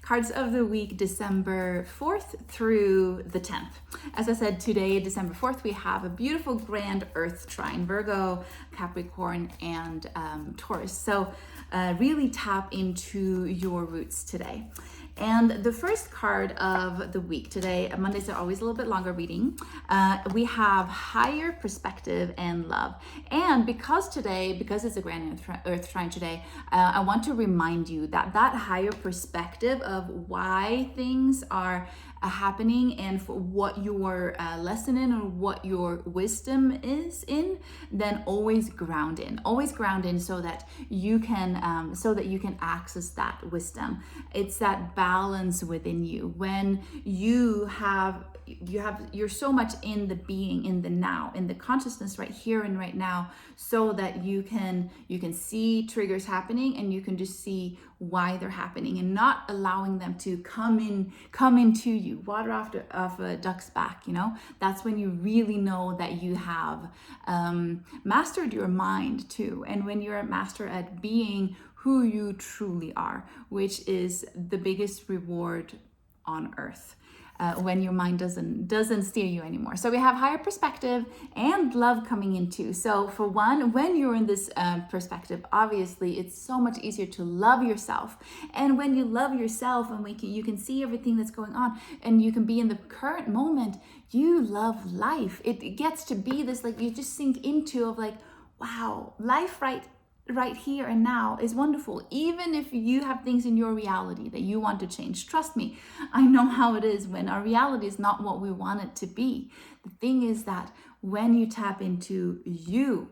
Cards of the week, December 4th through the 10th. As I said, today, December 4th, we have a beautiful grand Earth trine, Virgo, Capricorn, and Taurus. So really tap into your roots today. And the first card of the week today, Mondays are always a little bit longer reading. We have higher perspective and love. And because it's a grand Earth trine today, I want to remind you that higher perspective of why things are happening and for what your lesson in or what your wisdom is in, then always ground in so that you can access that wisdom. It's that balance within you when you're so much in the being, in the now, in the consciousness right here and right now, so that you can see triggers happening and you can just see why they're happening and not allowing them to come into you. Water off a duck's back, that's when you really know that you have mastered your mind too. And when you're a master at being who you truly are, which is the biggest reward on earth. When your mind doesn't steer you anymore. So we have higher perspective and love coming in too. So for one, when you're in this perspective, obviously it's so much easier to love yourself. And when you love yourself and you can see everything that's going on and you can be in the current moment, you love life. It gets to be this, like, you just sink into of like, wow, life right here and now is wonderful. Even if you have things in your reality that you want to change, trust me, I know how it is when our reality is not what we want it to be. The thing is that when you tap into you,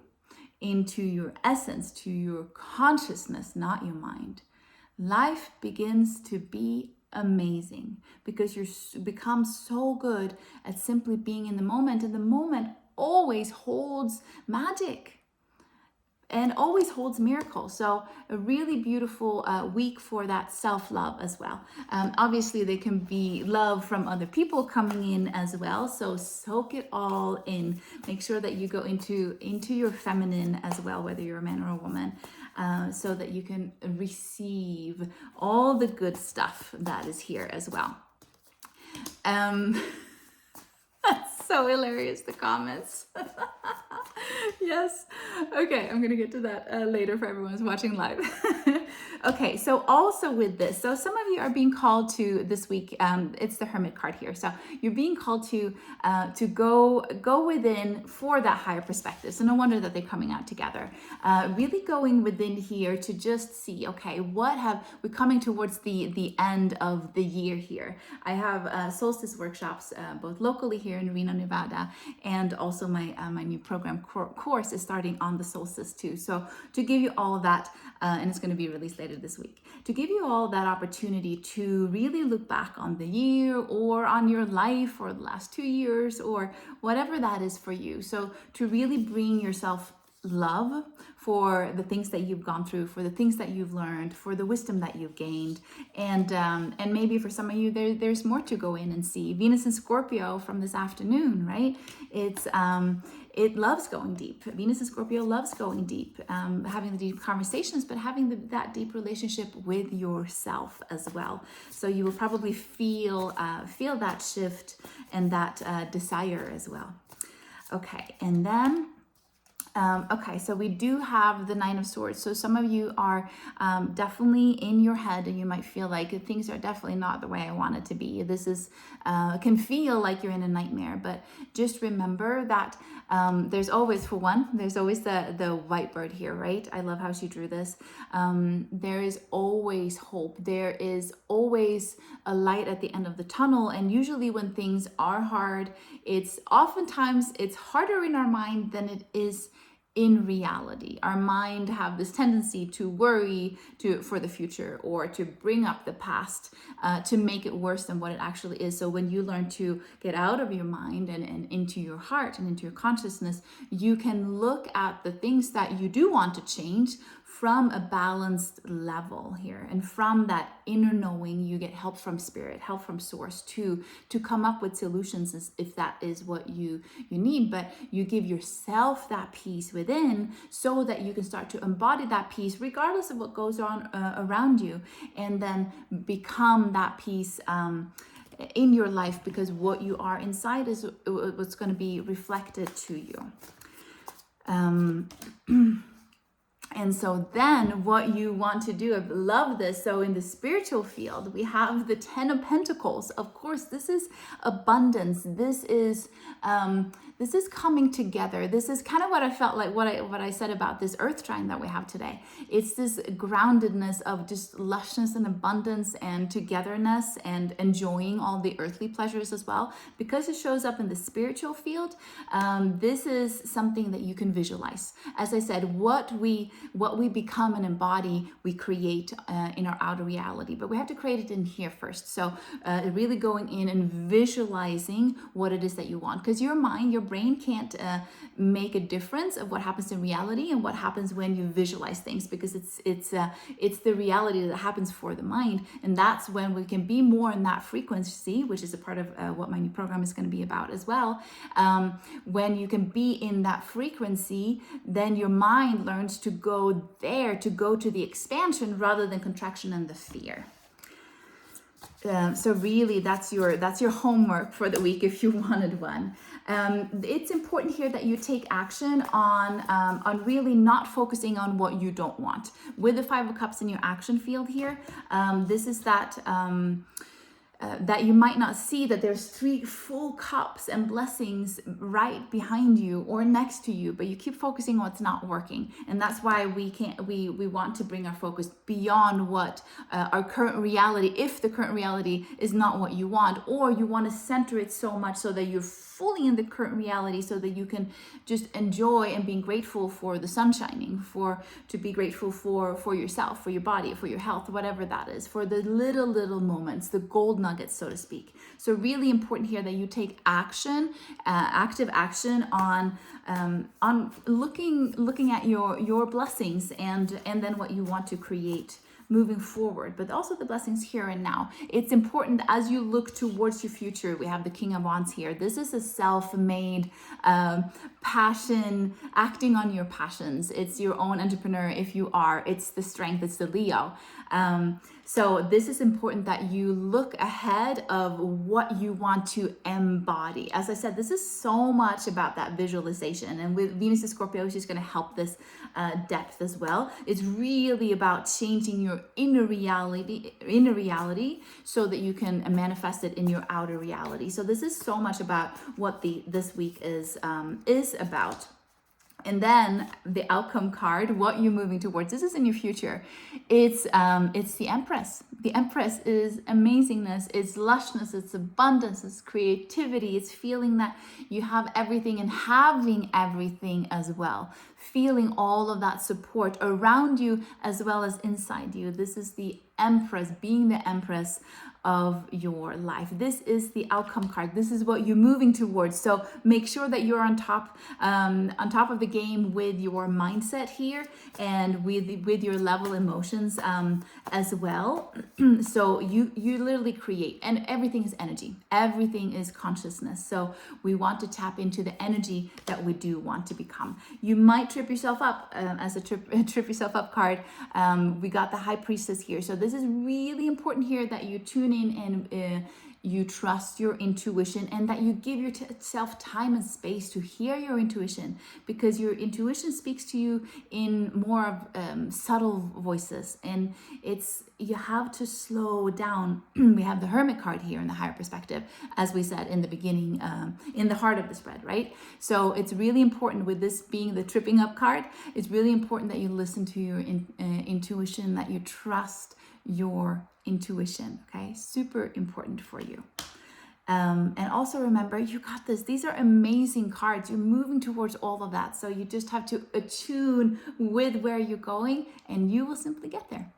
into your essence, to your consciousness, not your mind, life begins to be amazing because you become so good at simply being in the moment, and the moment always holds magic and always holds miracles. So a really beautiful week for that self-love as well. Obviously, there can be love from other people coming in as well. So soak it all in. Make sure that you go into your feminine as well, whether you're a man or a woman, so that you can receive all the good stuff that is here as well. That's so hilarious, the comments. Yes. Okay, I'm gonna get to that later for everyone who's watching live. Okay, so also with this, so some of you are being called to this week, it's the Hermit card here. So you're being called to go within for that higher perspective. So no wonder that they're coming out together. Really going within here to just see, okay, we're coming towards the end of the year here. I have Solstice workshops both locally here in Reno, Nevada, and also my new program course is starting on the solstice too. So to give you all of that, and it's going to be released later this week, to give you all that opportunity to really look back on the year or on your life or the last 2 years or whatever that is for you. So to really bring yourself love for the things that you've gone through, for the things that you've learned, for the wisdom that you've gained, and maybe for some of you there's more to go in and see. Venus and Scorpio from this afternoon, right? It loves going deep. Venus and Scorpio loves going deep, having the deep conversations, but having that deep relationship with yourself as well. So you will probably feel that shift and that desire as well. Okay, and then okay, so we do have the Nine of Swords. So some of you are definitely in your head and you might feel like things are definitely not the way I want it to be. This is can feel like you're in a nightmare, but just remember that there's always the white bird here, right? I love how she drew this. There is always hope. There is always a light at the end of the tunnel. And usually when things are hard, it's harder in our mind than it is in reality. Our mind have this tendency to worry for the future or to bring up the past to make it worse than what it actually is. So when you learn to get out of your mind and into your heart and into your consciousness, you can look at the things that you do want to change from a balanced level here. And from that inner knowing, you get help from spirit, help from source to come up with solutions if that is what you need. But you give yourself that peace within so that you can start to embody that peace regardless of what goes on around you, and then become that peace in your life, because what you are inside is what's going to be reflected to you. And so then what you want to do, I love this. So in the spiritual field, we have the 10 of Pentacles. Of course, this is abundance. This is coming together. This is kind of what I felt like, what I said about this earth trine that we have today. It's this groundedness of just lushness and abundance and togetherness and enjoying all the earthly pleasures as well. Because it shows up in the spiritual field, this is something that you can visualize. As I said, what we become and embody, we create in our outer reality, but we have to create it in here first. So really going in and visualizing what it is that you want, because your mind, your brain can't make a difference of what happens in reality and what happens when you visualize things, because it's the reality that happens for the mind. And that's when we can be more in that frequency, which is a part of what my new program is going to be about as well. When you can be in that frequency, then your mind learns to go there, to go to the expansion rather than contraction and the fear. So really, that's your homework for the week if you wanted one. It's important here that you take action on really not focusing on what you don't want. With the 5 of Cups in your action field here, this is that you might not see that there's 3 full cups and blessings right behind you or next to you, but you keep focusing on what's not working. And that's why we want to bring our focus beyond what our current reality, if the current reality is not what you want, or you want to center it so much so that you're fully in the current reality, so that you can just enjoy and being grateful for the sun shining, to be grateful for yourself, for your body, for your health, whatever that is, for the little moments, the gold nuggets, so to speak. So really important here that you take action, active action on looking at your blessings and then what you want to create moving forward, but also the blessings here and now. It's important as you look towards your future. We have the King of Wands here. This is a self-made passion, acting on your passions. It's your own entrepreneur if you are. It's the strength, it's the Leo. So this is important that you look ahead of what you want to embody. As I said, this is so much about that visualization. And with Venus in Scorpio, she's going to help this depth as well. It's really about changing your inner reality so that you can manifest it in your outer reality. So this is so much about what this week is about. And then the outcome card, what you're moving towards. This is in your future. It's the Empress. The Empress is amazingness, it's lushness, it's abundance, it's creativity, it's feeling that you have everything and having everything as well. Feeling all of that support around you as well as inside you. This is the Empress, being the Empress of your life. This is the outcome card. This is what you're moving towards. So make sure that you're on top of the game with your mindset here and with your level emotions as well. So you literally create, and everything is energy. Everything is consciousness. So we want to tap into the energy that we do want to become. You might trip yourself up as a trip yourself up card. We got the High Priestess here. So this is really important here that you tune in and you trust your intuition, and that you give yourself time and space to hear your intuition, because your intuition speaks to you in more of subtle voices, and you have to slow down. We have the Hermit card here in the higher perspective, as we said in the beginning, in the heart of the spread, right? So it's really important, with this being the tripping up card, it's really important that you listen to your intuition, that you trust your intuition. Okay, super important for you. And also remember, you got this. These are amazing cards. You're moving towards all of that. So you just have to attune with where you're going, and you will simply get there.